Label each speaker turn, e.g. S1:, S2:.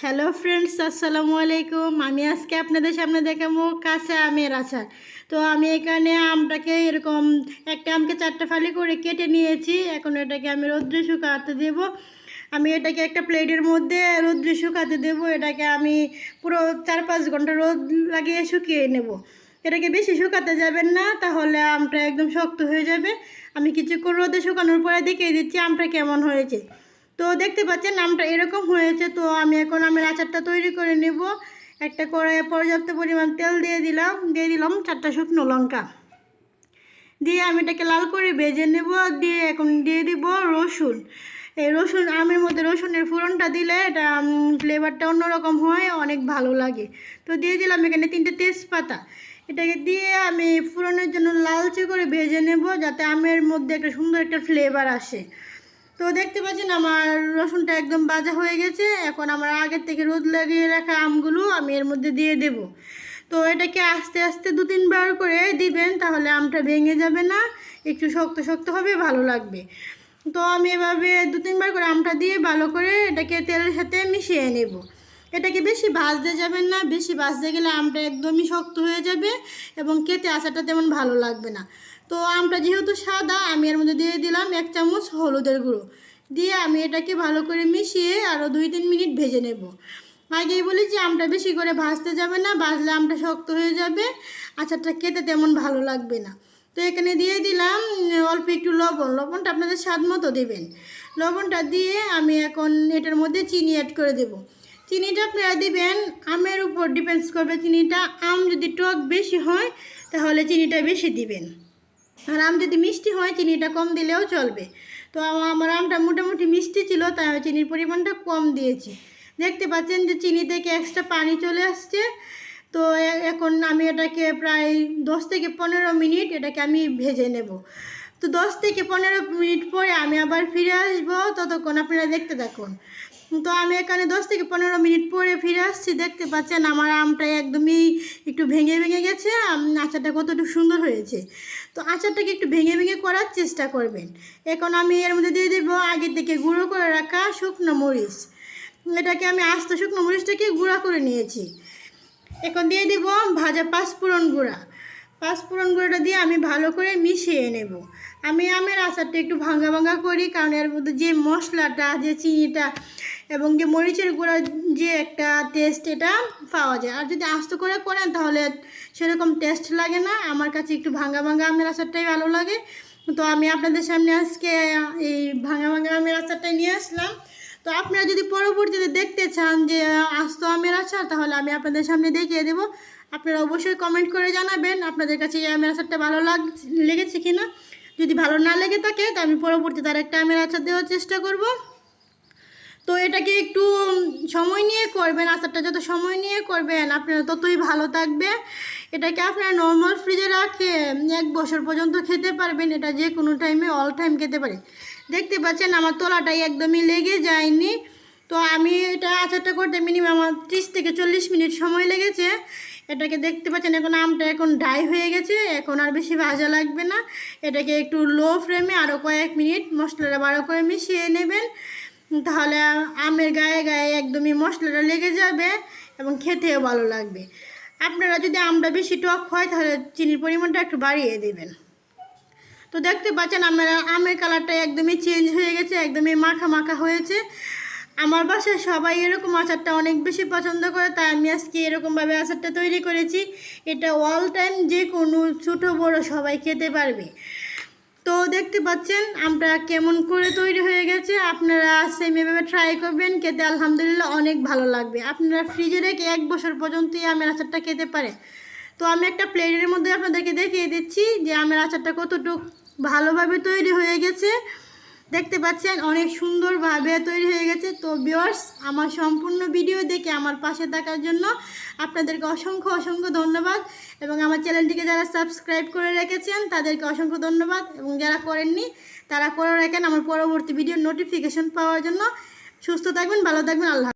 S1: Hello friends, আসসালামু আলাইকুম। আমি আজকে আপনাদের সামনে দেখাবো কাঁচা আমের আচার। তো আমি এখানে আমটাকে এরকম একটা আমকে 4টা ফালি করে কেটে নিয়েছি। এখন এটাকে আমি রোদ্রে শুকাতে দেব। আমি এটাকে একটা প্লেটের মধ্যে রোদ্রে শুকাতে দেব। এটাকে আমি পুরো 4-5 ঘন্টা রোদ লাগিয়ে শুকিয়ে নেব। এটাকে বেশি শুকাতে যাবেন না, তাহলে আমটা একদম শক্ত হয়ে যাবে। আমি কিছুক্ষণ রোদে শুকানোর পরে দেখিয়ে দিচ্ছি আমটা কেমন হয়েছে। তো দেখতে পাচ্ছেন আমটা এরকম হয়েছে। তো আমি এখন আমের আচারটা তৈরি করে নেব। একটা কড়াইয়ে পর্যাপ্ত পরিমাণ তেল দিয়ে দিলাম 4টা শুকনো লঙ্কা দিয়ে আমি এটাকে লাল করে ভেজে নেব। দিয়ে এখন দিয়ে দিব রসুন। এই রসুন আমের মধ্যে রসুনের ফোড়নটা দিলে এটা ফ্লেভারটা অন্যরকম হয়, অনেক ভালো লাগে। তো দিয়ে দিলাম এখানে 3টে তেজপাতা। এটাকে দিয়ে আমি ফোড়নের জন্য লালচে করে ভেজে নেব, যাতে আমের মধ্যে একটা সুন্দর একটা ফ্লেভার আসে। তো দেখতে পাচ্ছেন আমার রসুনটা একদম ভাজা হয়ে গেছে। এখন আমার আগের থেকে রোদ লাগিয়ে রাখা আমগুলো আমি এর মধ্যে দিয়ে দেব। তো এটাকে আস্তে আস্তে 2-3 বার করে দিবেন, তাহলে আমটা ভেঙে যাবে না, একটু শক্ত শক্ত হবে, ভালো লাগবে। তো আমি এভাবে 2-3 বার করে আমটা দিয়ে ভালো করে এটাকে তেলের সাথে মিশিয়ে নেব। এটাকে বেশি ভাজতে যাবেন না, বেশি ভাজতে গেলে আমটা একদমই শক্ত হয়ে যাবে এবং খেতে আচারটা তেমন ভালো লাগবে না। তো আমটা যেহেতু সাদা, আমি এর মধ্যে দিয়ে দিলাম 1 চামচ হলুদের গুঁড়ো। দিয়ে আমি এটাকে ভালো করে মিশিয়ে আরও 2-3 মিনিট ভেজে নেব। আগেই বলি যে আমটা বেশি করে ভাজতে যাবে না, ভাজলে আমটা শক্ত হয়ে যাবে, আচারটা খেতে তেমন ভালো লাগবে না। তো এখানে দিয়ে দিলাম অল্প একটু লবণটা আপনাদের স্বাদ মতো দেবেন। লবণটা দিয়ে আমি এখন এটার মধ্যে চিনি অ্যাড করে দেব। চিনিটা আপনারা দিবেন আমের উপর ডিপেন্ডস করবে চিনিটা। আম যদি টক বেশি হয় তাহলে চিনিটা বেশি দিবেন, আর আম যদি মিষ্টি হয় চিনিটা কম দিলেও চলবে। তো আমার আমটা মোটামুটি মিষ্টি ছিল, তাই আমি চিনির পরিমাণটা কম দিয়েছি। দেখতে পাচ্ছেন যে চিনি থেকে এক্সট্রা পানি চলে আসছে। তো এখন আমি এটাকে প্রায় 10 থেকে 15 মিনিট এটাকে আমি ভেজে নেব। তো 10 থেকে 15 মিনিট পরে আমি আবার ফিরে আসবো, ততক্ষণ আপনারা দেখতে থাকুন। তো আমি এখানে 10 থেকে 15 মিনিট পরে ফিরে আসছি। দেখতে পাচ্ছেন আমার আমটা একদমই একটু ভেঙে ভেঙে গেছে। আচারটা কতটুকু সুন্দর হয়েছে। তো আচারটাকে একটু ভেঙে ভেঙে করার চেষ্টা করবেন। এখন আমি এর মধ্যে দিয়ে দেবো আগে থেকে গুঁড়ো করে রাখা শুকনো মরিচ। এটাকে আমি আস্ত শুকনো মরিচটাকে গুঁড়া করে নিয়েছি। এখন দিয়ে দেব ভাজা পাঁচফোড়ন গুঁড়োটা দিয়ে আমি ভালো করে মিশিয়ে নেব। আমি আমের আচারটা একটু ভাঙা ভাঙা করি, কারণ এর মধ্যে যে মশলাটা, যে চিনিটা এবং যে মরিচের গুঁড়া যে একটা টেস্ট এটা পাওয়া যায়। আর যদি আস্ত করে করেন তাহলে সেরকম টেস্ট লাগে না। আমার কাছে একটু ভাঙা ভাঙা আমের আচারটাই ভালো লাগে। তো আমি আপনাদের সামনে আজকে এই ভাঙা ভাঙা আমের আচারটাই নিয়ে আসলাম। তো আপনারা যদি পরবর্তীতে দেখতে চান যে আস্ত আমের আচার, তাহলে আমি আপনাদের সামনে দেখিয়ে দেবো। আপনারা অবশ্যই কমেন্ট করে জানাবেন আপনাদের কাছে এই আমের আচারটা ভালো লেগেছে কিনা। যদি ভালো না লেগে থাকে তো আমি পরবর্তীতে আরেকটা আমের আচার দেওয়ার চেষ্টা করব। তো এটাকে একটু সময় নিয়ে করবেন, আচারটা যত সময় নিয়ে করবেন আপনারা ততই ভালো থাকবে। এটাকে আপনারা নর্মাল ফ্রিজে রাখে 1 বছর পর্যন্ত খেতে পারবেন। এটা যে কোনো টাইমে অল টাইম খেতে পারে। দেখতে পাচ্ছেন আমার তলাটাই একদমই লেগে যায়নি। তো আমি এটা আচারটা করতে মিনিমাম আমার 30 থেকে 40 মিনিট সময় লেগেছে। এটাকে দেখতে পাচ্ছেন এখন আমটা এখন ড্রাই হয়ে গেছে, এখন আর বেশি ভাজা লাগবে না। এটাকে একটু লো ফ্লেমে আরও কয়েক মিনিট মশলাটা ভালো করে মিশিয়ে নেবেন, তাহলে আমের গায়ে গায়ে একদমই মশলাটা লেগে যাবে এবং খেতেও ভালো লাগবে। আপনারা যদি আমটা বেশি টক হয় তাহলে চিনির পরিমাণটা একটু বাড়িয়ে দেবেন। তো দেখতে পাচ্ছেন আমের কালারটা একদমই চেঞ্জ হয়ে গেছে, একদমই মাখা মাখা হয়েছে। আমার বাসায় সবাই এরকম আচারটা অনেক বেশি পছন্দ করে, তাই আমি আজকে এরকমভাবে আচারটা তৈরি করেছি। এটা অল টাইম যে কোনো ছোটো বড়ো সবাই খেতে পারবে। তো দেখতে পাচ্ছেন আমটা কেমন করে তৈরি হয়ে গেছে। আপনারা সেম এভাবে ট্রাই করবেন, খেতে আলহামদুলিল্লাহ অনেক ভালো লাগবে। আপনারা ফ্রিজে রেখে 1 বছর পর্যন্তই আমের আচারটা খেতে পারে। তো আমি একটা প্লেটের মধ্যে আপনাদেরকে দেখিয়ে দিচ্ছি যে আমের আচারটা কতটুকু ভালোভাবে তৈরি হয়ে গেছে। দেখতে পাচ্ছেন অনেক সুন্দরভাবে তৈরি হয়ে গেছে। তো ভিউয়ার্স, আমার সম্পূর্ণ ভিডিও দেখে আমার পাশে থাকার জন্য আপনাদেরকে অসংখ্য অসংখ্য ধন্যবাদ, এবং আমার চ্যানেলটিকে যারা সাবস্ক্রাইব করে রেখেছেন তাদেরকে অসংখ্য ধন্যবাদ, এবং যারা করেননি তারা করে রাখেন আমার পরবর্তী ভিডিওর নোটিফিকেশন পাওয়ার জন্য। সুস্থ থাকবেন, ভালো থাকবেন, আল্লাহ।